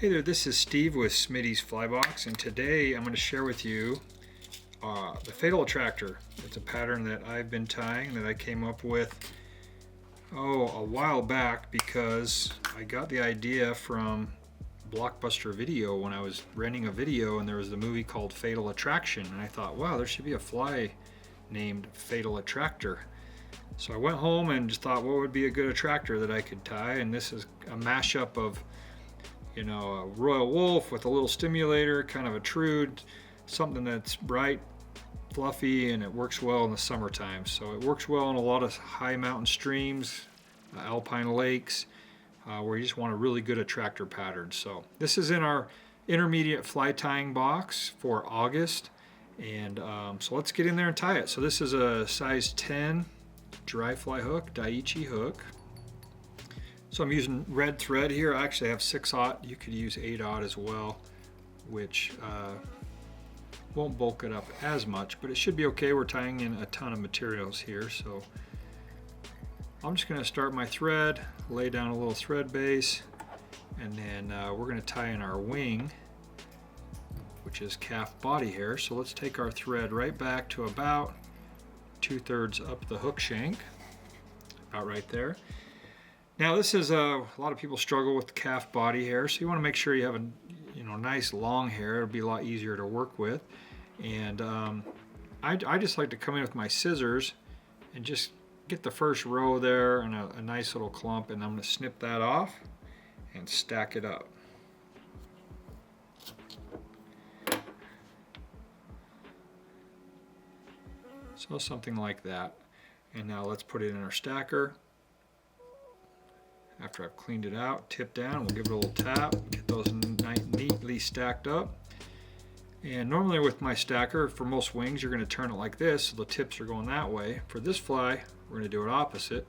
Hey there, this is Steve with Smitty's Flybox, and today I'm going to share with you the Fatal Attractor. It's a pattern that I've been tying that I came up with a while back because I got the idea from Blockbuster Video when I was renting a video, and there was the movie called Fatal Attraction, and I thought, wow, there should be a fly named Fatal Attractor. So I went home and just thought, what would be a good attractor that I could tie, and this is a mashup of a royal wolf with a little stimulator, kind of a trude, something that's bright, fluffy, and it works well in the summertime. So it works well in a lot of high mountain streams, alpine lakes, where you just want a really good attractor pattern. So this is in our intermediate fly tying box for August, and so let's get in there and tie it. So this is a size 10 dry fly hook, Daiichi hook. So I'm using red thread here. I actually have 6/0. You could use 8/0 as well, which won't bulk it up as much, but it should be okay. We're tying in a ton of materials here. So I'm just going to start my thread, lay down a little thread base, and then we're going to tie in our wing, which is calf body hair. So let's take our thread right back to about 2/3 up the hook shank, about right there. Now this is a lot of people struggle with calf body hair, so you want to make sure you have a nice long hair. It'll be a lot easier to work with. And I just like to come in with my scissors and just get the first row there and a nice little clump, and I'm going to snip that off and stack it up. So something like that. And now let's put it in our stacker. After I've cleaned it out, tip down, we'll give it a little tap, get those neatly stacked up. And normally with my stacker, for most wings, you're going to turn it like this, so the tips are going that way. For this fly, we're going to do it opposite.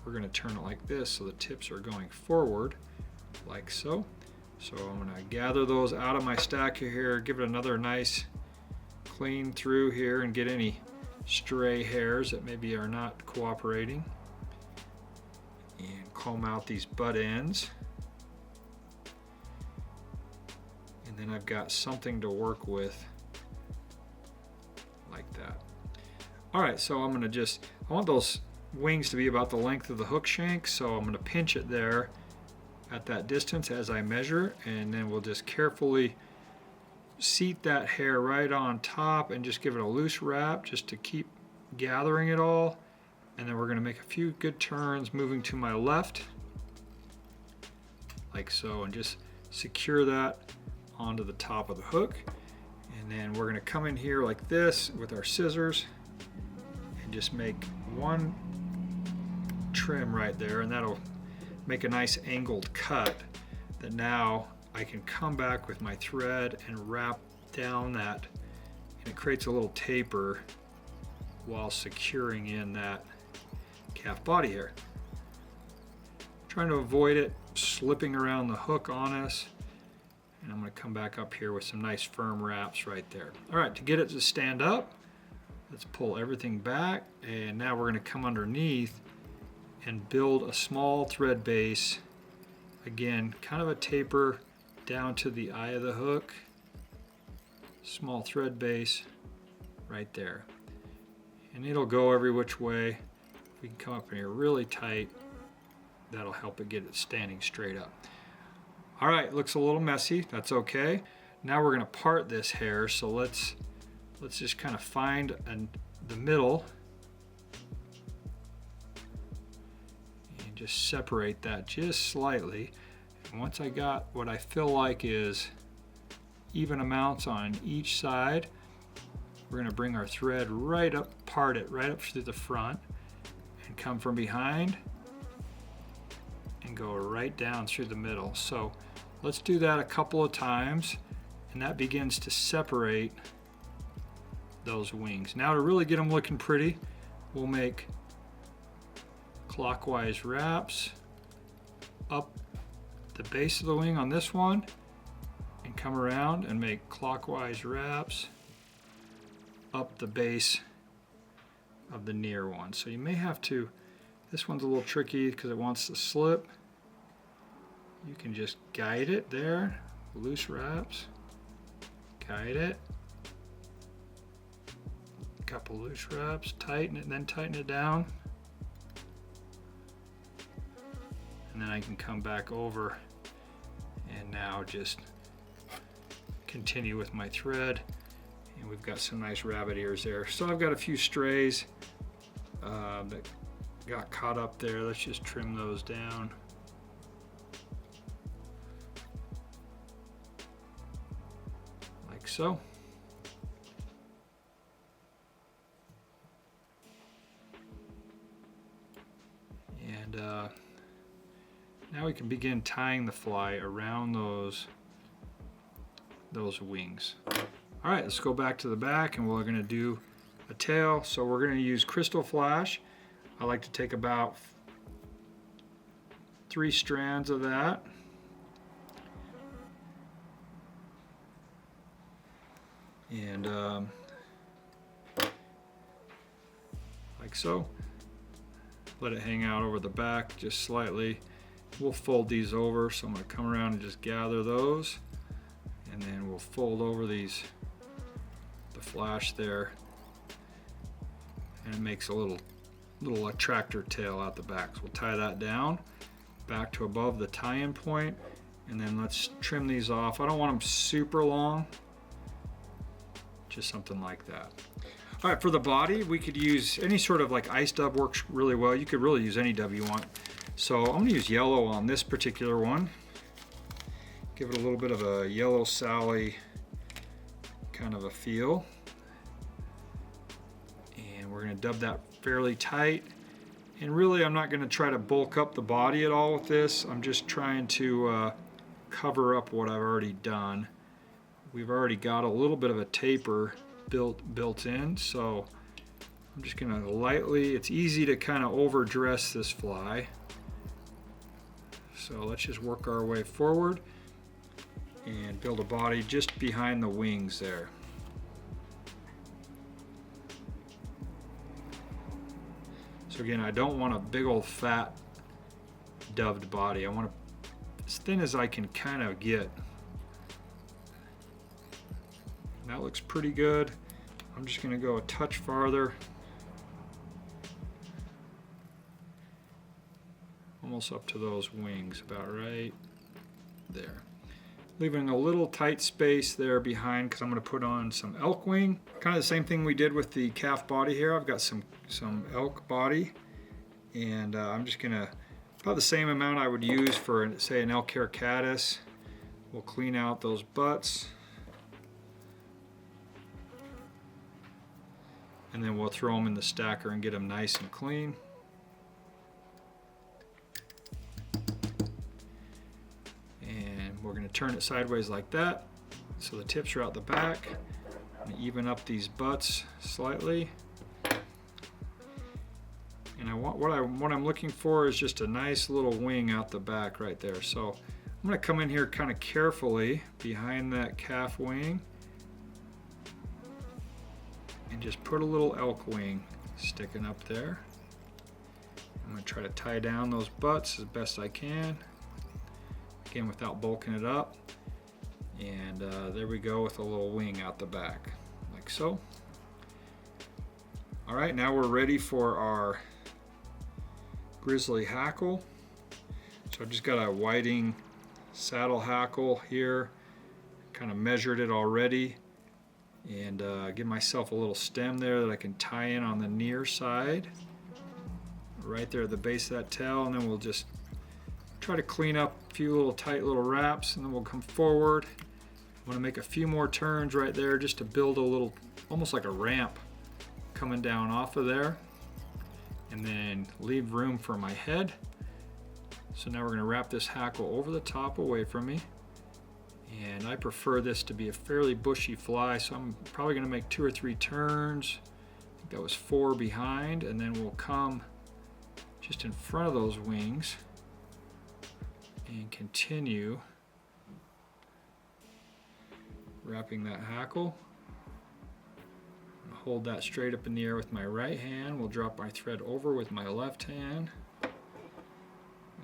We're going to turn it like this, so the tips are going forward, like so. So I'm going to gather those out of my stacker here, give it another nice clean through here, and get any stray hairs that maybe are not cooperating. And comb out these butt ends, and then I've got something to work with like that. All right, so I'm going to I want those wings to be about the length of the hook shank, so I'm going to pinch it there at that distance as I measure, and then we'll just carefully seat that hair right on top and just give it a loose wrap just to keep gathering it all. And then we're going to make a few good turns moving to my left, like so, and just secure that onto the top of the hook. And then we're going to come in here like this with our scissors and just make one trim right there, and that'll make a nice angled cut that now I can come back with my thread and wrap down that, and it creates a little taper while securing in that calf body hair. Trying to avoid it slipping around the hook on us, and I'm going to come back up here with some nice firm wraps right there. All right, to get it to stand up, let's pull everything back, and now we're going to come underneath and build a small thread base. Again, kind of a taper down to the eye of the hook. Small thread base right there, and it'll go every which way. We can come up in here really tight. That'll help it get it standing straight up. All right, looks a little messy. That's okay. Now we're going to part this hair. So let's just kind of find the middle and just separate that just slightly. And once I got what I feel like is even amounts on each side, we're going to bring our thread right up, part it right up through the front, and come from behind and go right down through the middle. So let's do that a couple of times, and that begins to separate those wings. Now to really get them looking pretty, we'll make clockwise wraps up the base of the wing on this one, and come around and make clockwise wraps up the base of the near one. So you may have to, this one's a little tricky because it wants to slip, you can just guide it there, loose wraps, guide it, couple loose wraps, tighten it, and then tighten it down. And then I can come back over and now just continue with my thread. And we've got some nice rabbit ears there. So I've got a few strays that got caught up there. Let's just trim those down. Like so. And now we can begin tying the fly around those wings. All right, let's go back to the back and we're gonna do a tail. So we're gonna use Crystal Flash. I like to take about 3 strands of that. And like so. Let it hang out over the back just slightly. We'll fold these over, so I'm gonna come around and just gather those. And then we'll fold over the flash there. And it makes a little attractor tail out the back. So we'll tie that down back to above the tie-in point, and then let's trim these off. I don't want them super long, just something like that. All right, for the body, we could use any sort of like ice dub, works really well. You could really use any dub you want. So I'm gonna use yellow on this particular one. Give it a little bit of a Yellow Sally kind of a feel. And we're gonna dub that fairly tight. And really, I'm not gonna try to bulk up the body at all with this. I'm just trying to cover up what I've already done. We've already got a little bit of a taper built in, so I'm just gonna lightly, it's easy to kind of overdress this fly. So let's just work our way forward and build a body just behind the wings there. So again, I don't want a big old fat dubbed body. I want it as thin as I can kind of get. That looks pretty good. I'm just gonna go a touch farther. Almost up to those wings, about right there. Leaving a little tight space there behind because I'm gonna put on some elk wing. Kind of the same thing we did with the calf body here. I've got some elk body, and I'm just gonna, about the same amount I would use for, say, an elk hair caddis. We'll clean out those butts. And then we'll throw them in the stacker and get them nice and clean. And we're going to turn it sideways like that, so the tips are out the back. I'm going to even up these butts slightly. And I want what I'm looking for is just a nice little wing out the back right there. So I'm going to come in here kind of carefully behind that calf wing. And just put a little elk wing sticking up there. I'm going to try to tie down those butts as best I can. Again, without bulking it up. And there we go with a little wing out the back, like so. All right, now we're ready for our grizzly hackle. So I've just got a whiting saddle hackle here. Kind of measured it already. And give myself a little stem there that I can tie in on the near side, right there at the base of that tail, and then we'll just try to clean up a few little tight little wraps, and then we'll come forward. I'm going to make a few more turns right there just to build a little, almost like a ramp coming down off of there, and then leave room for my head. So now we're going to wrap this hackle over the top away from me. And I prefer this to be a fairly bushy fly, so I'm probably going to make 2 or 3 turns. I think that was 4 behind, and then we'll come just in front of those wings and continue wrapping that hackle. Hold that straight up in the air with my right hand. We'll drop my thread over with my left hand.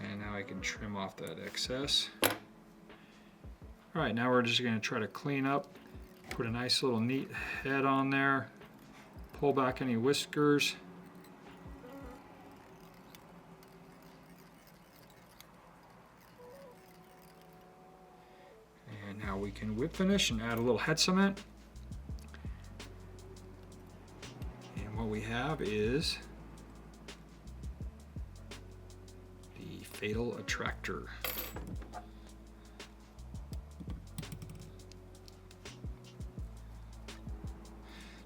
And now I can trim off that excess. All right, now we're just going to try to clean up, put a nice little neat head on there, pull back any whiskers. And now we can whip finish and add a little head cement. And what we have is the Fatal Attractor.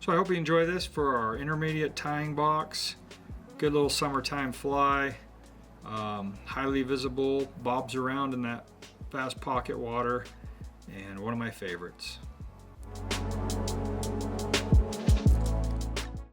So I hope you enjoy this for our intermediate tying box. Good little summertime fly. Highly visible, bobs around in that fast pocket water, and one of my favorites.